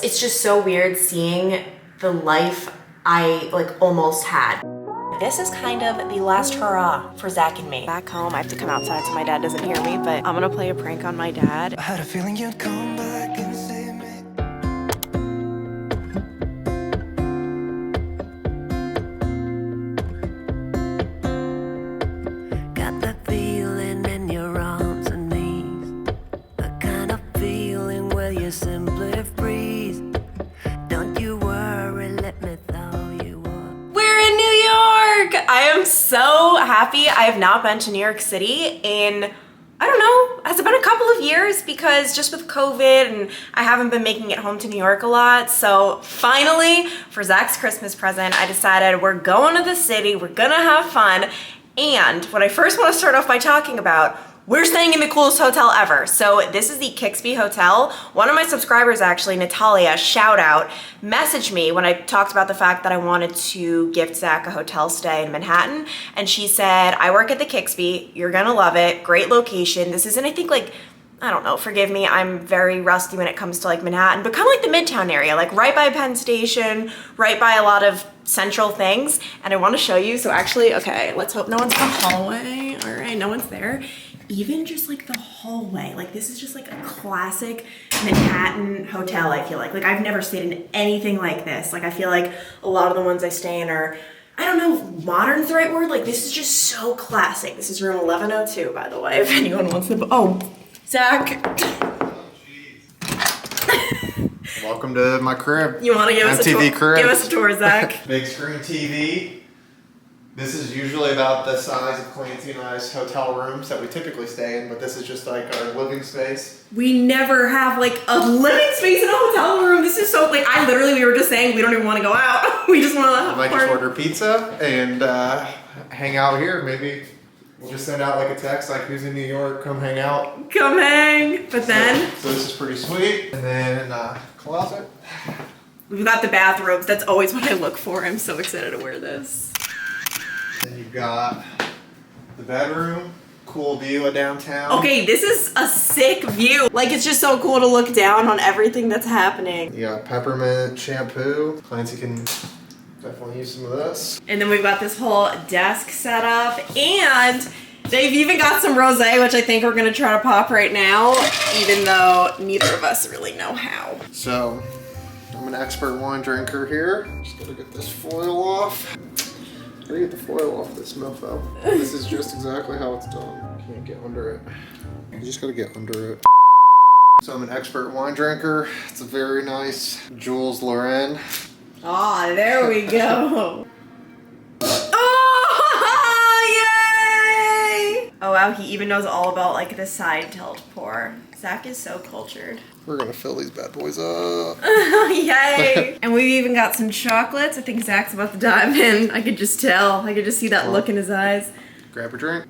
It's just so weird seeing the life I like almost had. This is kind of the last hurrah for Zach and me. Back home, I have to come outside so my dad doesn't hear me, but I'm gonna play a prank on my dad. I had a feeling you'd come back and save me. Got that feeling in your arms and knees, the kind of feeling where you simply freeze. Don't you worry, let me throw you up. We're in New York! I am so happy. I have not been to New York City in, I don't know, has it been a couple of years because just with COVID and I haven't been making it home to New York a lot. So finally, for Zach's Christmas present, I decided we're going to the city, we're gonna have fun. And what I first want to start off by talking about, we're staying in the coolest hotel ever. So this is the Kixby Hotel. One of my subscribers actually, Natalia, shout out, messaged me when I talked about the fact that I wanted to gift Zach a hotel stay in Manhattan. And she said, I work at the Kixby, you're gonna love it, great location. This is in, I think, like, I don't know, forgive me, I'm very rusty when it comes to like Manhattan, but kind of like the Midtown area, like right by Penn Station, right by a lot of central things. And I want to show you, so actually, okay, let's hope no one's in the hallway. All right, no one's there. Even just like the hallway, like this is just like a classic Manhattan hotel, I feel like. Like I've never stayed in anything like this. Like I feel like a lot of the ones I stay in are, I don't know if modern's the right word, like this is just so classic. This is room 1102, by the way, if anyone wants to, oh, Zach. Welcome to my crib. You want to give us a tour? crib. Give us a tour, Zach. Big screen TV. This is usually about the size of Clancy and I's hotel rooms that we typically stay in, but this is just like our living space. We never have like a living space in a hotel room. This is so, like, I literally, we were just saying we don't even want to go out. We just want to have We might just order pizza and hang out here. Maybe we'll just send out like a text like, who's in New York, come hang out. Come hang. But then So this is pretty sweet. And then closet. we've got the bathrobes. That's always what I look for. I'm so excited to wear this. Then you've got the bedroom, cool view of downtown. Okay, this is a sick view. Like, it's just so cool to look down on everything that's happening. You got peppermint shampoo. Clancy can definitely use some of this. And then we've got this whole desk set up, and they've even got some rosé, which I think we're gonna try to pop right now, even though neither of us really know how. So, I'm an expert wine drinker here. Just gotta get this foil off. Gotta get the foil off this mofo. This is just exactly how it's done. Can't get under it. You just gotta get under it. So I'm an expert wine drinker. It's a very nice Jules Lorraine. Oh, there we go. Oh, yay! Oh wow, he even knows all about like the side tilt pour. Zach is so cultured. We're gonna fill these bad boys up. Yay! And we've even got some chocolates. I think Zach's about to dive in. I could just tell. I could just see that look in his eyes. Grab a drink.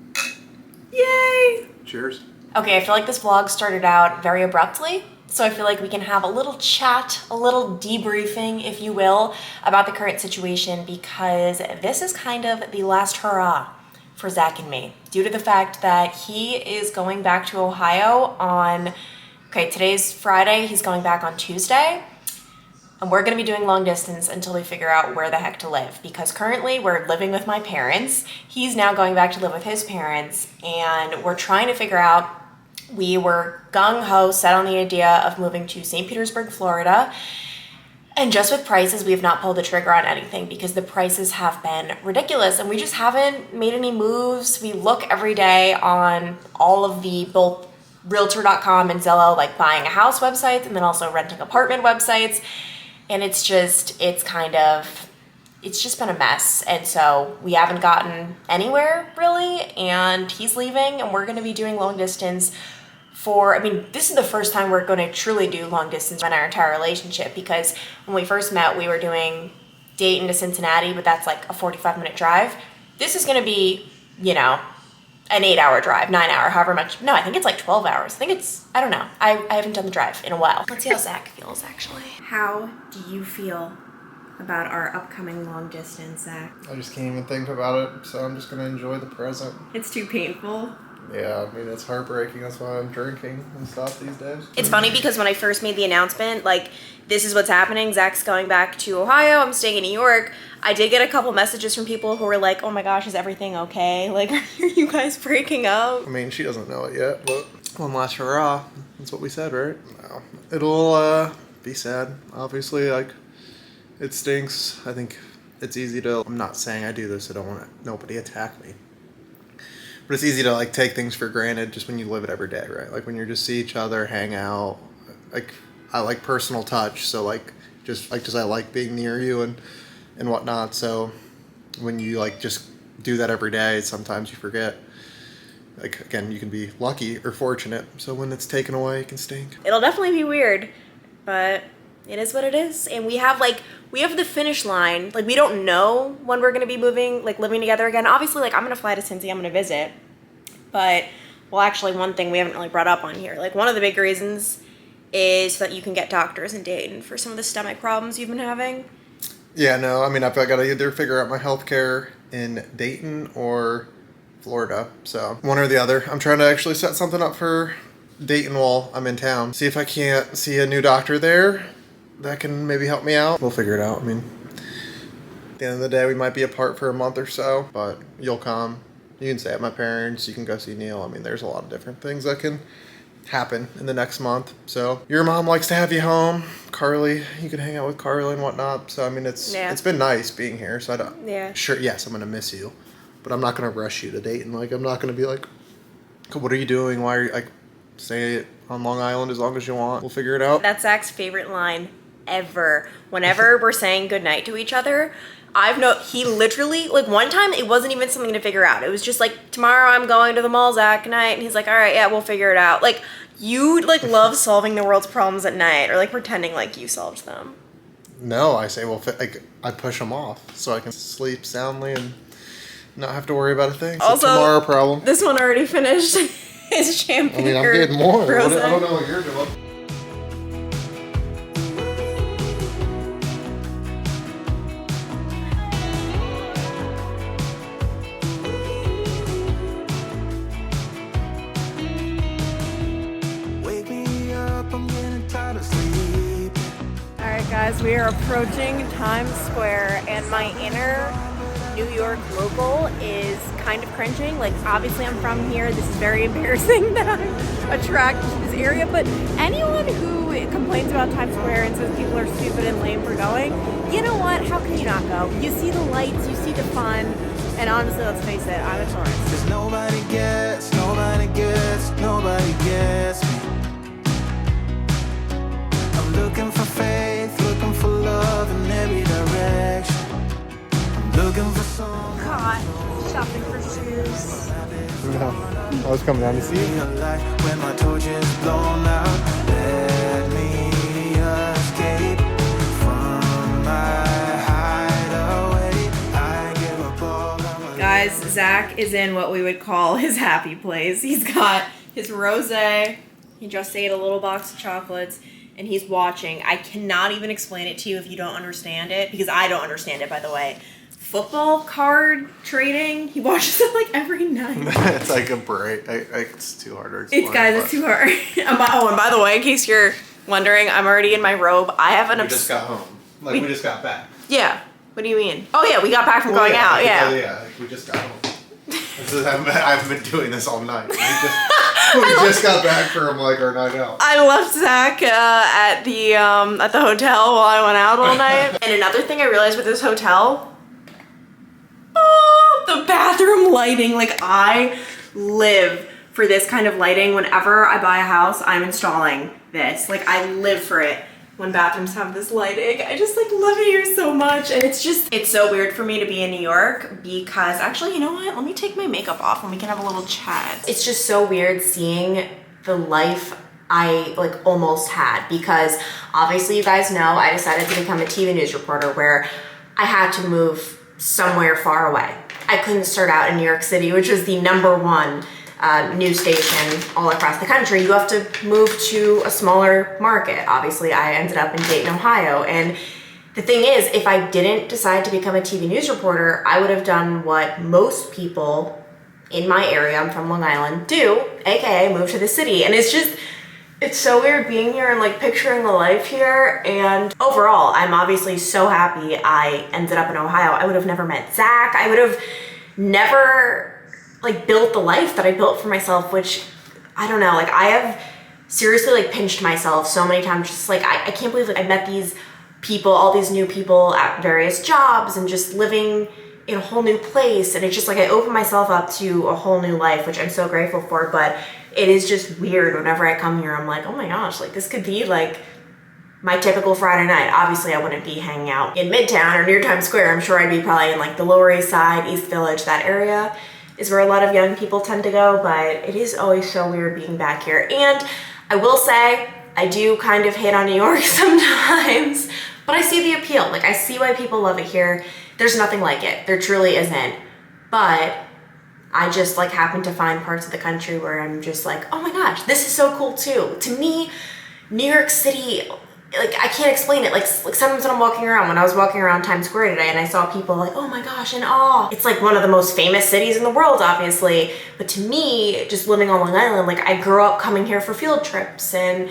Yay! Cheers. Okay, I feel like this vlog started out very abruptly, so I feel like we can have a little chat, a little debriefing, if you will, about the current situation, because this is kind of the last hurrah for Zach and me, due to the fact that he is going back to Ohio on, okay, today's Friday, he's going back on Tuesday, and we're gonna be doing long distance until we figure out where the heck to live, because currently we're living with my parents. He's now going back to live with his parents, and we're trying to figure out. We were gung-ho, set on the idea of moving to St. Petersburg, Florida. And just with prices, we have not pulled the trigger on anything because the prices have been ridiculous and we just haven't made any moves. We look every day on all of the both Realtor.com and Zillow, like buying a house websites and then also renting apartment websites. And it's just been a mess. And so we haven't gotten anywhere really. And he's leaving and we're going to be doing long distance this is the first time we're going to truly do long distance in our entire relationship, because when we first met, we were doing Dayton to Cincinnati, but that's like a 45-minute drive. This is going to be, you know, an 8-hour drive, 9-hour, however much. No, I think it's like 12 hours. I don't know. I haven't done the drive in a while. Let's see how Zach feels, actually. How do you feel about our upcoming long distance, Zach? I just can't even think about it, so I'm just gonna enjoy the present. It's too painful. Yeah, I mean, it's heartbreaking. That's why I'm drinking and stuff these days. It's funny because when I first made the announcement, like, this is what's happening, Zach's going back to Ohio, I'm staying in New York, I did get a couple messages from people who were like, oh my gosh, is everything okay? Like, are you guys breaking up? I mean, she doesn't know it yet, but one last hurrah. That's what we said, right? No. It'll be sad, obviously. Like, it stinks. I think it's easy to... I'm not saying I do this. I don't want nobody attack me. But it's easy to, like, take things for granted just when you live it every day, right? Like, when you just see each other, hang out. Like, I like personal touch, so, like, just I like being near you and whatnot. So when you, like, just do that every day, sometimes you forget. Like, again, you can be lucky or fortunate. So when it's taken away, it can stink. It'll definitely be weird, but it is what it is. And we have the finish line. Like, we don't know when we're going to be moving, like, living together again. Obviously, like, I'm going to fly to Cincy. I'm going to visit. But, well, actually, one thing we haven't really brought up on here. Like, one of the big reasons is that you can get doctors in Dayton for some of the stomach problems you've been having. Yeah, no, I mean, I've got to either figure out my healthcare in Dayton or Florida. So one or the other. I'm trying to actually set something up for Dayton while I'm in town. See if I can't see a new doctor there that can maybe help me out. We'll figure it out. I mean, at the end of the day, we might be apart for a month or so, but you'll come. You can stay at my parents. You can go see Neil. I mean, there's a lot of different things that can happen in the next month. So your mom likes to have you home. Carly, you can hang out with Carly and whatnot. So, I mean, it's been nice being here. So I don't... Yeah. Sure, yes, I'm going to miss you. But I'm not going to rush you to Dayton. Like, I'm not going to be like, what are you doing? Why are you... Like, stay on Long Island as long as you want. We'll figure it out. That's Zach's favorite line ever. Whenever we're saying goodnight to each other, he literally, like, one time it wasn't even something to figure out. It was just like, tomorrow I'm going to the mall, Zach, good night. And he's like, all right, yeah, we'll figure it out. Like, you, like, love solving the world's problems at night, or, like, pretending like you solved them. No, I say, well, like, I push them off so I can sleep soundly and not have to worry about a thing. It's Also, a tomorrow problem. This one already finished his champagne. I mean, I'm getting more. I Rosé. don't know what you're doing. Guys, we are approaching Times Square, and my inner New York local is kind of cringing. Like, obviously I'm from here. This is very embarrassing that I'm attracted to this area, but anyone who complains about Times Square and says people are stupid and lame for going, you know what? How can you not go? You see the lights, you see the fun, and honestly, let's face it, I'm a tourist. 'Cause nobody gets me. I'm looking for faith, looking for love in every direction. I'm looking for some. God, shopping for shoes. No, I was coming down to see you. When my torch is blown out, let me escape from my hideaway. I give up all of my... Guys, Zach is in what we would call his happy place. He's got his rosé. He just ate a little box of chocolates, and he's watching. I cannot even explain it to you if you don't understand it, because I don't understand it, by the way. Football card trading. He watches it like every night. It's like a break. It's too hard to explain. It's too hard. And by the way, in case you're wondering, I'm already in my robe. I have an... We just got home. We just got back. Yeah. What do you mean? Oh yeah, we got back from going out. Yeah. Yeah, we just got home. I've been doing this all night. We just got back from like our night out. I left Zach at the hotel while I went out all night. And another thing I realized with this hotel, the bathroom lighting. Like, I live for this kind of lighting. Whenever I buy a house, I'm installing this. Like, I live for it. When bathrooms have this lighting, I just like love it here so much. And it's so weird for me to be in New York because, actually, you know what? Let me take my makeup off and we can have a little chat. It's just so weird seeing the life I like almost had, because obviously you guys know I decided to become a TV news reporter where I had to move somewhere far away. I couldn't start out in New York City, which was the #1 news station all across the country. You have to move to a smaller market. Obviously, I ended up in Dayton, Ohio. And the thing is, if I didn't decide to become a TV news reporter, I would have done what most people in my area, I'm from Long Island, do, aka move to the city. And it's so weird being here and like picturing the life here. And overall, I'm obviously so happy I ended up in Ohio. I would have never met Zach. I would have never like built the life that I built for myself, which I don't know, like I have seriously like pinched myself so many times. Just like, I can't believe like I met these people, all these new people at various jobs and just living in a whole new place. And it's just like, I opened myself up to a whole new life, which I'm so grateful for. But it is just weird whenever I come here, I'm like, oh my gosh, like this could be like my typical Friday night. Obviously I wouldn't be hanging out in Midtown or near Times Square. I'm sure I'd be probably in like the Lower East Side, East Village, that area is where a lot of young people tend to go. But it is always so weird being back here. And I will say, I do kind of hate on New York sometimes, but I see the appeal. Like I see why people love it here. There's nothing like it. There truly isn't. But I just like happen to find parts of the country where I'm just like, oh my gosh, this is so cool too. To me, New York City, like I can't explain it. Like sometimes when I'm walking around, when I was walking around Times Square today and I saw people like, oh my gosh, in awe. It's like one of the most famous cities in the world, obviously. But to me, just living on Long Island, like I grew up coming here for field trips and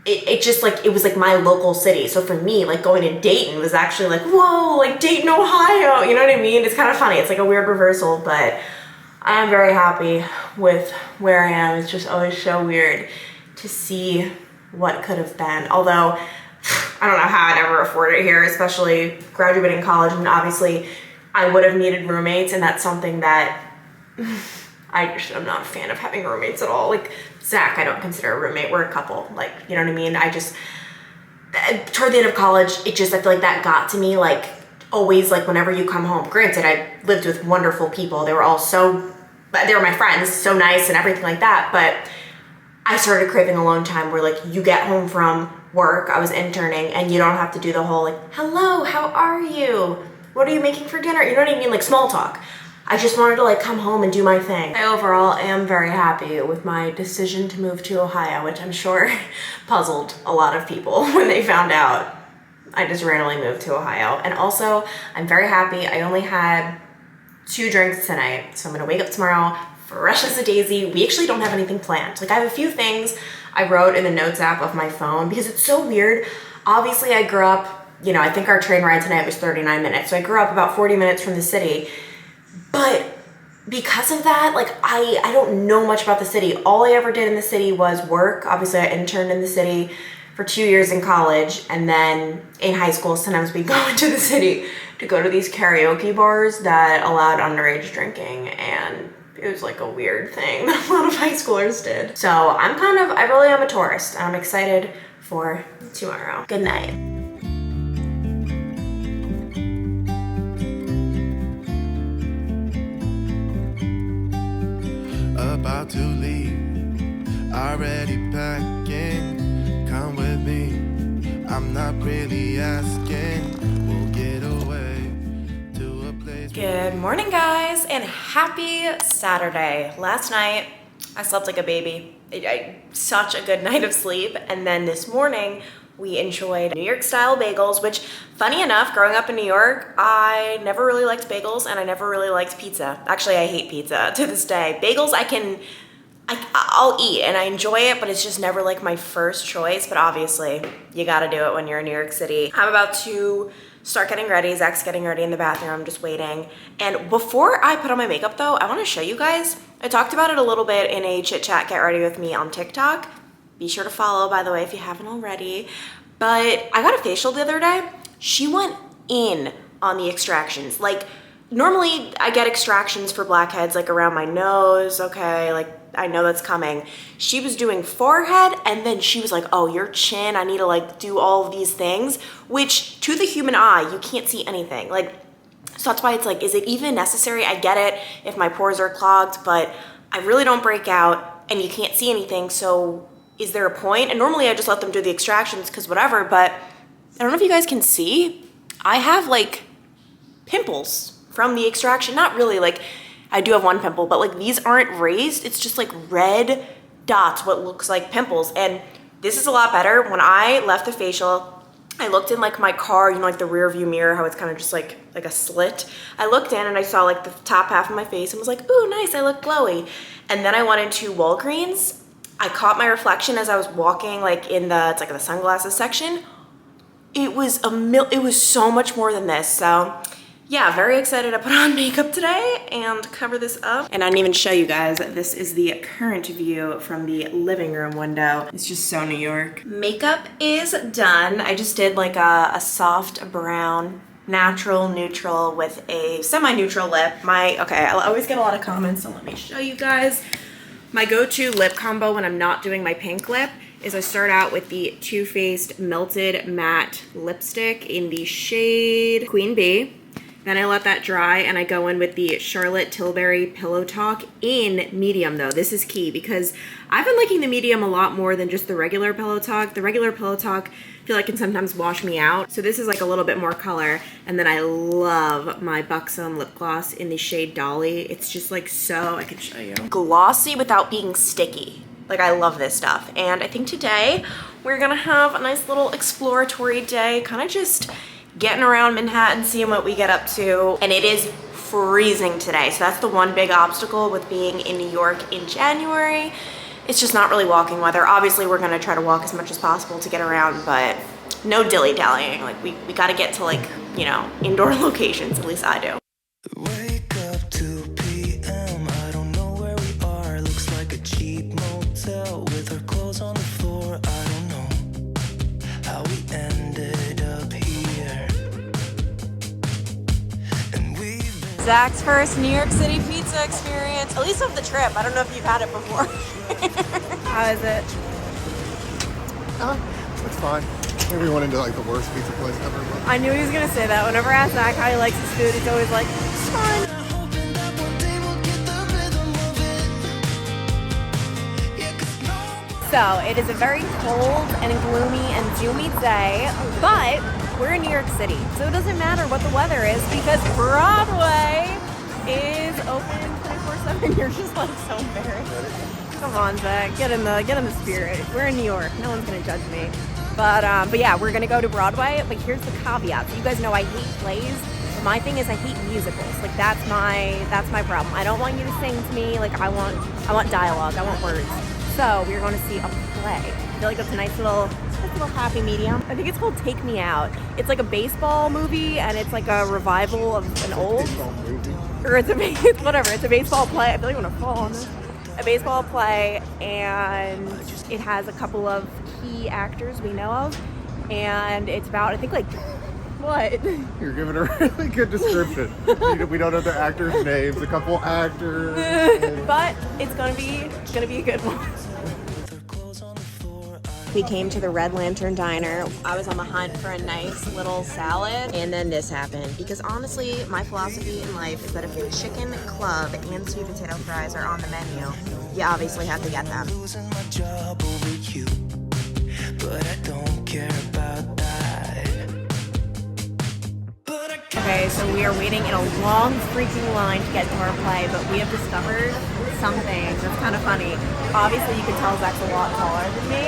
it just like, it was like my local city. So for me, like going to Dayton was actually like, whoa, like Dayton, Ohio. You know what I mean? It's kind of funny. It's like a weird reversal, but I am very happy with where I am. It's just always so weird to see what could have been. Although I don't know how I'd ever afford it here, especially graduating college. And obviously I would have needed roommates, and that's something that I'm not a fan of having roommates at all. Like Zach, I don't consider a roommate. We're a couple. Like, you know what I mean? Toward the end of college, I feel like that got to me. Like always, like whenever you come home, granted, I lived with wonderful people. They were my friends, so nice and everything like that. But I started craving alone time where like you get home from work, I was interning, and you don't have to do the whole like, hello, how are you? What are you making for dinner? You know what I mean? Like small talk. I just wanted to like come home and do my thing. I overall am very happy with my decision to move to Ohio, which I'm sure puzzled a lot of people when they found out I just randomly moved to Ohio. And also, I'm very happy. I only had 2 drinks tonight, so I'm gonna wake up tomorrow fresh as a daisy. We actually don't have anything planned. Like I have a few things I wrote in the notes app of my phone because it's so weird. Obviously I grew up, you know, I think our train ride tonight was 39 minutes. So I grew up about 40 minutes from the city. But because of that, like I don't know much about the city. All I ever did in the city was work. Obviously I interned in the city for 2 years in college, and then in high school sometimes we'd go into the city to go to these karaoke bars that allowed underage drinking, and it was like a weird thing that a lot of high schoolers did. So I really am a tourist. I'm excited for tomorrow. Good night. About to leave, already packing. Come with me, I'm not really asking. We'll get away to a place. Good morning, guys, and happy Saturday. Last night I slept like a baby. Such a good night of sleep. And then this morning we enjoyed New York style bagels, which funny enough, growing up in New York, I never really liked bagels and I never really liked pizza. Actually, I hate pizza to this day. Bagels I'll eat and I enjoy it, but it's just never like my first choice. But obviously you gotta do it when you're in New York City. I'm about to start getting ready. Zach's getting ready in the bathroom. I'm just waiting. And before I put on my makeup though, I wanna show you guys. I talked about it a little bit in a chit chat get ready with me on TikTok. Be sure to follow, by the way, if you haven't already. But I got a facial the other day. She went in on the extractions. Like, normally I get extractions for blackheads, like around my nose, okay, like I know that's coming. She was doing forehead, and then she was like, oh, your chin, I need to like do all of these things, which to the human eye, you can't see anything. Like, so that's why it's like, is it even necessary? I get it if my pores are clogged, but I really don't break out and you can't see anything, so is there a point? And normally I just let them do the extractions because whatever, but I don't know if you guys can see. I have like pimples from the extraction. Not really, like I do have one pimple, but like these aren't raised. It's just like red dots, what looks like pimples. And this is a lot better. When I left the facial, I looked in like my car, you know, like the rear view mirror, how it's kind of just like a slit. I looked in and I saw like the top half of my face and was like, ooh, nice, I look glowy. And then I went into Walgreens. I caught my reflection as I was walking like in the, it's like the sunglasses section. It was it was so much more than this. So yeah, very excited to put on makeup today and cover this up. And I didn't even show you guys, this is the current view from the living room window. It's just so New York. Makeup is done. I just did like a soft brown, natural, neutral with a semi-neutral lip. Okay, I always get a lot of comments, so let me show you guys. My go-to lip combo when I'm not doing my pink lip is I start out with the Too Faced Melted Matte Lipstick in the shade Queen Bee. Then I let that dry and I go in with the Charlotte Tilbury Pillow Talk in medium though. This is key because I've been liking the medium a lot more than just the regular Pillow Talk. The regular Pillow Talk I feel like can sometimes wash me out. So this is like a little bit more color. And then I love my Buxom lip gloss in the shade Dolly. It's just like so, I can show you. Glossy without being sticky. Like I love this stuff. And I think today we're gonna have a nice little exploratory day, kind of just getting around Manhattan, seeing what we get up to. And it is freezing today. So that's the one big obstacle with being in New York in January. It's just not really walking weather. Obviously we're gonna try to walk as much as possible to get around, but no dilly-dallying. Like we gotta get to like, you know, indoor locations, at least I do. Wake up 2 p.m. I don't know where we are. Looks like a cheap motel with our clothes on the floor. I don't know how we ended up here. And we've been Zach's first New York City pizza experience, at least of the trip. I don't know if you've had it before. How is it? It's fine. Maybe we went into like the worst pizza place ever. But I knew he was gonna say that. Whenever I ask Zach how he likes his food, he's always like, it's fine. hoping that one day we'll get the rhythm of it. Yeah, 'cause no So it is a very cold and gloomy and doomy day, but we're in New York City, so it doesn't matter what the weather is because Broadway is open 24/7. You're just like so embarrassed. Come on, Zach, get in the spirit. We're in New York. No one's gonna judge me. But yeah, we're gonna go to Broadway. But here's the caveat. So you guys know I hate plays. But my thing is I hate musicals. Like that's my problem. I don't want you to sing to me. Like I want dialogue. I want words. So we're going to see a play. I feel like it's a nice little happy medium. I think it's called Take Me Out. It's like a baseball movie and it's like a revival of an old, or it's a baseball play. I feel like I'm gonna fall on this. A baseball play, and it has a couple of key actors we know of, and it's about, I think, like, what? you're giving a really good description. We don't know the actors' names, a couple actors. But it's gonna be a good one. We came to the Red Lantern Diner. I was on the hunt for a nice little salad, and then this happened. Because honestly, my philosophy in life is that if the chicken club and sweet potato fries are on the menu, you obviously have to get them. losing my job over you, but I don't care about that. But I can't. Okay, so we are waiting in a long freaking line to get to our play, but we have discovered something that's kind of funny. Obviously, you can tell Zach's a lot taller than me,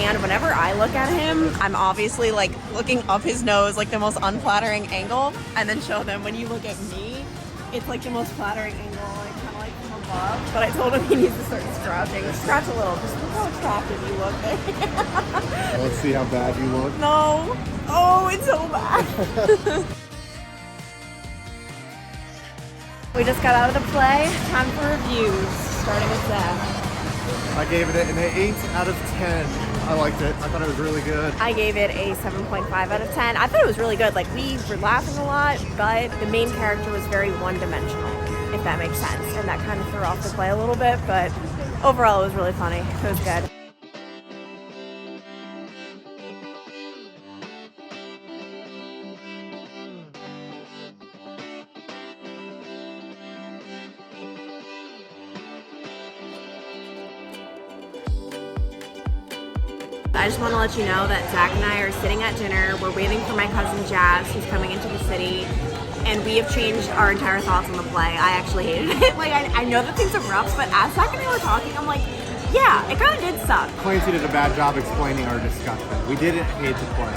and whenever I look at him, I'm obviously like looking up his nose, like the most unflattering angle, and then show them when you look at me, it's like the most flattering angle, like kind of like from above. But I told him he needs to start scratching. Scratch a little, just look how attractive you look. Let's see how bad you look. No. Oh, it's so bad. We just got out of the play. Time for reviews, starting with Zach. I gave it an 8 out of 10. I liked it. I thought it was really good. I gave it a 7.5 out of 10. I thought it was really good. Like, we were laughing a lot, but the main character was very one-dimensional, if that makes sense. And that kind of threw off the play a little bit, but overall it was really funny. It was good. I just want to let you know that Zach and I are sitting at dinner. We're waiting for my cousin Jazz, who's coming into the city, and we have changed our entire thoughts on the play. I actually hated it. Like, I know that things are rough, but as Zach and I were talking, I'm like, yeah, it kind of did suck. Clancy did a bad job explaining our discussion. We didn't hate the play.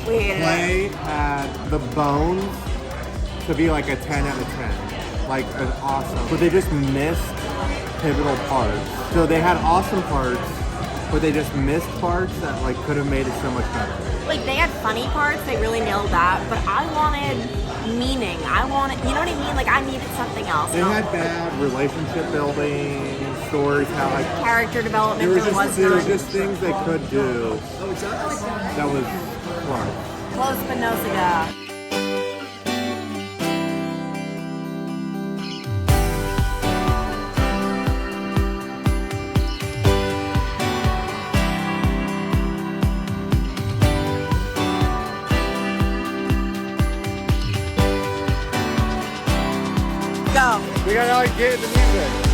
Wait. Clay had the bones to be like a 10 out of 10. Like, an awesome. But they just missed pivotal parts. So they had awesome parts, but they just missed parts that like could have made it so much better. Like they had funny parts, they really nailed that, but I wanted meaning. I wanted, you know what I mean? Like I needed something else. They had bad relationship building, storytelling. Character development There was was none. just things they could do that was close. Close but no cigar. Go. We gotta like get the music.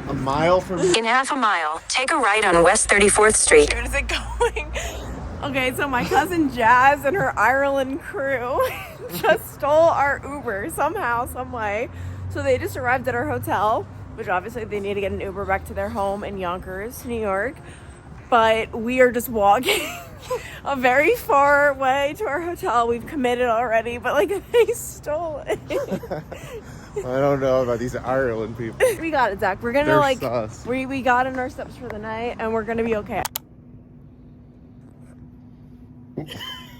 A mile from In half a mile, take a right on West 34th Street. Where is it going? Okay, so my cousin Jazz and her Ireland crew just stole our Uber somehow, some way. So they just arrived at our hotel, which obviously they need to get an Uber back to their home in Yonkers, New York. But we are just walking a very far way to our hotel. We've committed already, but like they stole it. I don't know about these Ireland people. We got it, Zach. We're gonna They're like sus. we got in our steps for the night and we're gonna be okay.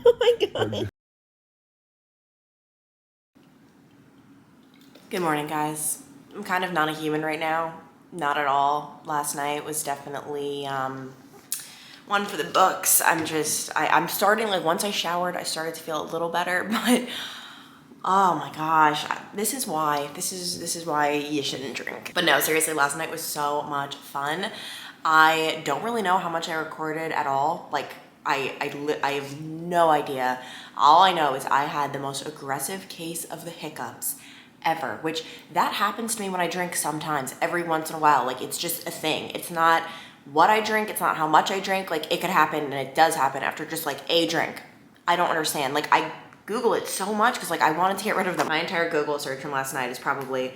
Oh my god. Good morning, guys. I'm kind of not a human right now. Not at all. Last night was definitely one for the books. I'm starting, like once I showered, I started to feel a little better, but oh my gosh, this is why you shouldn't drink. But no, seriously, last night was so much fun. I don't really know how much I recorded at all. Like I have no idea. All I know is I had the most aggressive case of the hiccups ever, which that happens to me when I drink sometimes, every once in a while. Like it's just a thing. It's not what I drink, it's not how much I drink. Like it could happen, and it does happen after just like a drink. I don't understand. Like I Google it so much because like I wanted to get rid of them. My entire Google search from last night is probably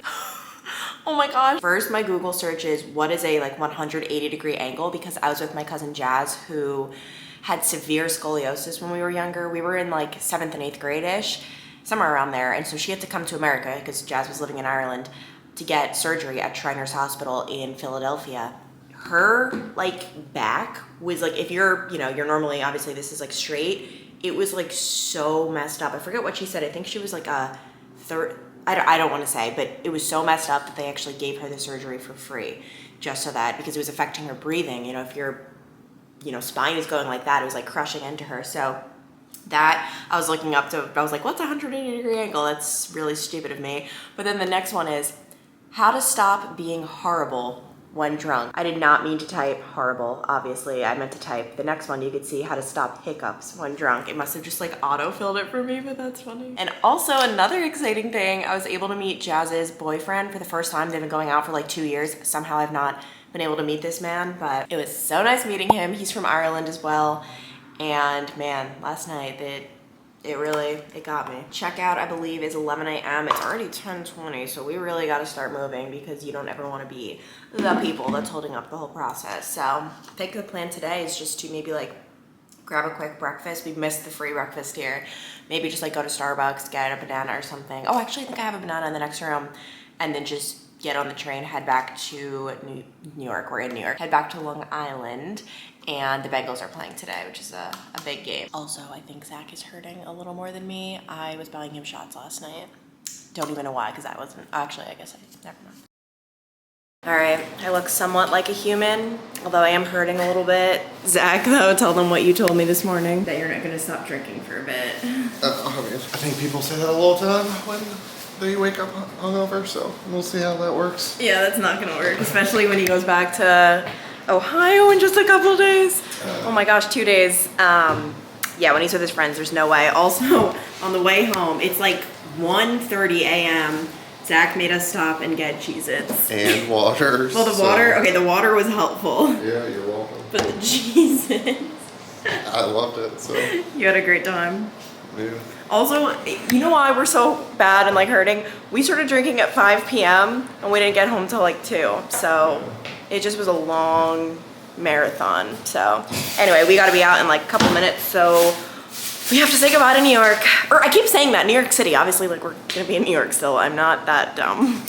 oh my gosh. First, my Google search is what is a like 180-degree angle, because I was with my cousin Jazz, who had severe scoliosis when we were younger. We were in like 7th and 8th grade-ish, somewhere around there. And so she had to come to America because Jazz was living in Ireland to get surgery at Shriners Hospital in Philadelphia. Her like back was like, if you're, you know, you're normally, obviously this is like straight. It was like so messed up. I forget what she said. I think she was like a third, I don't want to say, but it was so messed up that they actually gave her the surgery for free, just so that, because it was affecting her breathing. You know, if your, you know, spine is going like that, it was like crushing into her. So that I was looking up to, I was like, what's a 180-degree angle? That's really stupid of me. But then the next one is how to stop being horrible when drunk. I did not mean to type horrible, obviously. I meant to type the next one. You could see how to stop hiccups when drunk. It must have just like auto-filled it for me, but that's funny. And also another exciting thing, I was able to meet Jazz's boyfriend for the first time. They've been going out for like 2 years. Somehow I've not been able to meet this man, but it was so nice meeting him. He's from Ireland as well. And man, last night it got me. Checkout, I believe, is 11 a.m. It's already 10:20, so we really got to start moving because you don't ever want to be the people that's holding up the whole process. So I think the plan today is just to maybe like grab a quick breakfast. We missed the free breakfast here. Maybe just like go to Starbucks, get a banana or something. Oh, actually, I think I have a banana in the next room. And then just get on the train, head back to New York. We're in New York. Head back to Long Island. And the Bengals are playing today, which is a big game. Also, I think Zach is hurting a little more than me. I was buying him shots last night. Don't even know why, because I wasn't. Actually, I guess never mind. All right, I look somewhat like a human, although I am hurting a little bit. Zach, though, tell them what you told me this morning, that you're not gonna stop drinking for a bit. I think people say that all the time when they wake up hungover, so we'll see how that works. Yeah, that's not gonna work, especially when he goes back to Ohio in just a couple of days. Oh my gosh, 2 days. Yeah, when he's with his friends, there's no way. Also, on the way home, it's like 1:30 a.m. Zach made us stop and get Cheez-Its. And water. Well, the water was helpful. Yeah, you're welcome. But the Cheez-Its. I loved it. So You had a great time. yeah. Also, you know why we're so bad and like hurting? We started drinking at 5 p.m. and we didn't get home till like 2. So it just was a long marathon. So anyway, we gotta be out in like a couple minutes. So we have to say goodbye to New York. Or I keep saying that, New York City. Obviously, like we're gonna be in New York still. I'm not that dumb.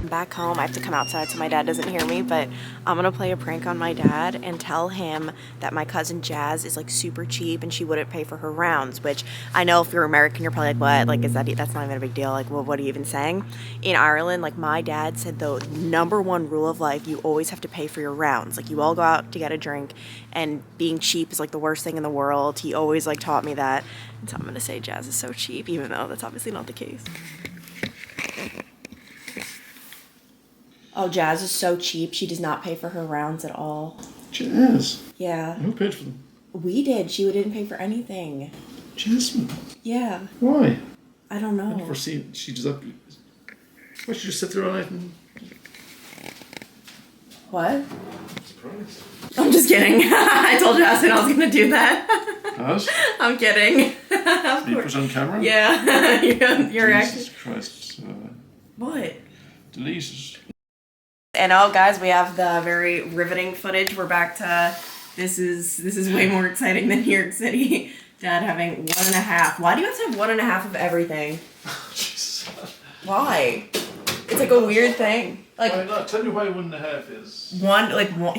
Back home, I have to come outside so my dad doesn't hear me, but I'm gonna play a prank on my dad and tell him that my cousin Jazz is like super cheap and she wouldn't pay for her rounds, which I know if you're American you're probably like, what, like, that's not even a big deal, like, well, what are you even saying? In Ireland, like, my dad said the #1 rule of life, you always have to pay for your rounds. Like, you all go out to get a drink and being cheap is like the worst thing in the world. He always like taught me that, and so I'm gonna say Jazz is so cheap, even though that's obviously not the case. Oh, Jazz is so cheap. She does not pay for her rounds at all. Jazz. Yeah. Who paid for them? We did. She didn't pay for anything. Jasmine. Yeah. Why? I don't know. I've never seen. She does that. Why should you just sit there all night and? What? I'm surprised. I'm just kidding. I told Jasmine I was going to do that. What? I'm kidding. Of You course. put on camera? Yeah. You're Jesus actually... Christ. What? Delete it. And oh, guys, we have the very riveting footage. We're back to this is way more exciting than New York City. Dad having 1.5. Why do you have to have 1.5 of everything? Jesus. Why? It's like a weird thing. Like, Why not? Tell me why 1.5 is.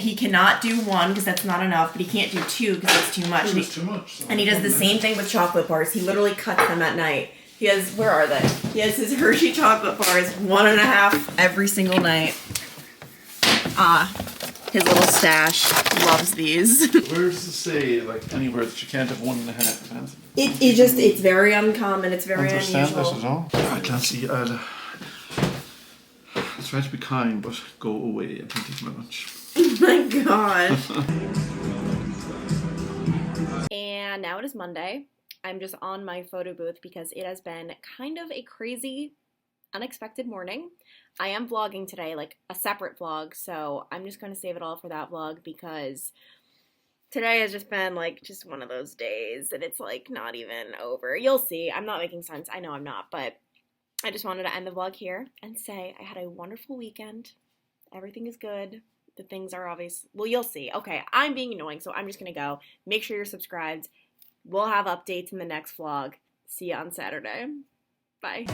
He cannot do 1 because that's not enough, but he can't do 2 because that's too much. It's too much. And he does the same thing with chocolate bars. He literally cuts them at night. He has, where are they? He has his Hershey chocolate bars, 1.5 every single night. His little stash. Loves these. Where does it say, like, anywhere that you can't have 1.5? It's very uncommon. It's very Understand unusual. this at all? I can't see. I'll try to be kind, but go away. I can't eat my lunch. Oh my god. And now it is Monday. I'm just on my photo booth because it has been kind of a crazy, unexpected morning. I am vlogging today, like a separate vlog, so I'm just going to save it all for that vlog because today has just been like just one of those days and it's like not even over. You'll see. I'm not making sense. I know I'm not, but I just wanted to end the vlog here and say I had a wonderful weekend. Everything is good. The things are obvious. Well, you'll see. Okay, I'm being annoying, so I'm just going to go. Make sure you're subscribed. We'll have updates in the next vlog. See you on Saturday. Bye.